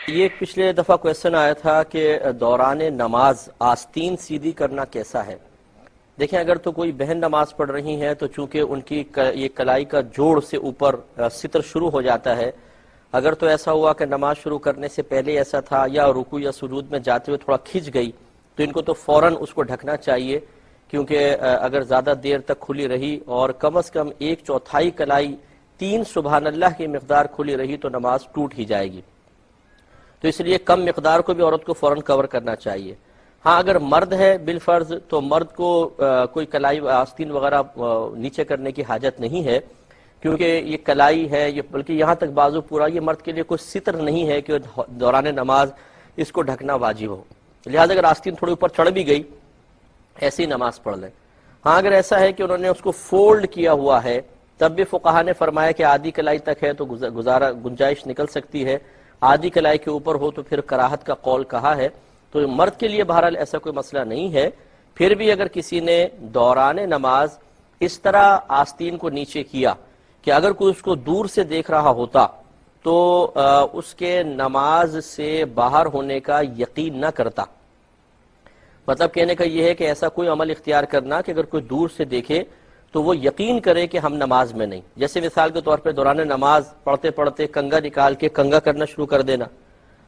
یہ ایک پچھلے دفعہ کویسچن آیا تھا کہ دوران نماز آستین سیدھی کرنا کیسا ہے؟ دیکھیں، اگر تو کوئی بہن نماز پڑھ رہی ہیں تو چونکہ ان کی یہ کلائی کا جوڑ سے اوپر ستر شروع ہو جاتا ہے. اگر تو ایسا ہوا کہ نماز شروع کرنے سے پہلے ایسا تھا یا رکوع یا سجود میں جاتے ہوئے تھوڑا کھنچ گئی تو ان کو تو فوراً اس کو ڈھکنا چاہیے، کیونکہ اگر زیادہ دیر تک کھلی رہی اور کم از کم 1/4 کلائی 3 سبحان اللہ کی مقدار کھلی رہی تو نماز ٹوٹ ہی جائے گی. تو اس لیے کم مقدار کو بھی عورت کو فوراً کور کرنا چاہیے. ہاں، اگر مرد ہے بالفرض تو مرد کو کوئی کلائی آستین وغیرہ نیچے کرنے کی حاجت نہیں ہے، کیونکہ یہ کلائی ہے، یہ بلکہ یہاں تک بازو پورا، یہ مرد کے لیے کوئی ستر نہیں ہے کہ دوران نماز اس کو ڈھکنا واجب ہو. لہٰذا اگر آستین تھوڑی اوپر چڑھ بھی گئی ایسی ہی نماز پڑھ لیں. ہاں، اگر ایسا ہے کہ انہوں نے اس کو فولڈ کیا ہوا ہے تب بھی فقہا نے فرمایا کہ آدھی کلائی تک ہے تو گنجائش نکل سکتی ہے، آدھی کلائی کے اوپر ہو تو پھر کراہت کا قول کہا ہے. تو مرد کے لیے بہرحال ایسا کوئی مسئلہ نہیں ہے. پھر بھی اگر کسی نے دوران نماز اس طرح آستین کو نیچے کیا کہ اگر کوئی اس کو دور سے دیکھ رہا ہوتا تو اس کے نماز سے باہر ہونے کا یقین نہ کرتا. مطلب کہنے کا یہ ہے کہ ایسا کوئی عمل اختیار کرنا کہ اگر کوئی دور سے دیکھے تو وہ یقین کرے کہ ہم نماز میں نہیں. جیسے مثال کے طور پہ دوران نماز پڑھتے پڑھتے کنگا نکال کے کنگا کرنا شروع کر دینا.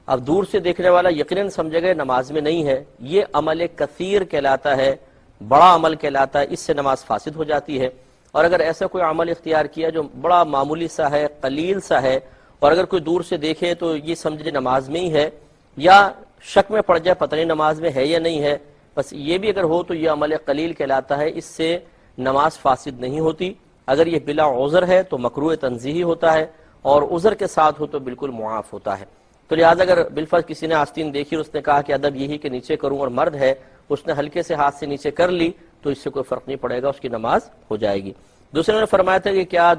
اب دور سے دیکھنے والا یقیناً سمجھے گا نماز میں نہیں ہے، یہ عمل کثیر کہلاتا ہے، بڑا عمل کہلاتا ہے، اس سے نماز فاسد ہو جاتی ہے. اور اگر ایسا کوئی عمل اختیار کیا جو بڑا معمولی سا ہے، قلیل سا ہے، اور اگر کوئی دور سے دیکھے تو یہ سمجھے نماز میں ہی ہے، یا شک میں پڑ جائے پتہ نہیں نماز میں ہے یا نہیں ہے، بس یہ بھی اگر ہو تو یہ عمل قلیل کہلاتا ہے، اس سے نماز فاسد نہیں ہوتی. اگر یہ بلا عذر ہے تو مکروہ تنزیہی ہوتا ہے، اور عذر کے ساتھ ہو تو بالکل معاف ہوتا ہے. تو لہٰذا اگر بالفرض کسی نے آستین دیکھی اور اس نے کہا کہ ادب یہی کہ نیچے کروں، اور مرد ہے اس نے ہلکے سے ہاتھ سے نیچے کر لی تو اس سے کوئی فرق نہیں پڑے گا، اس کی نماز ہو جائے گی. دوسرے نے فرمایا تھا کہ کیا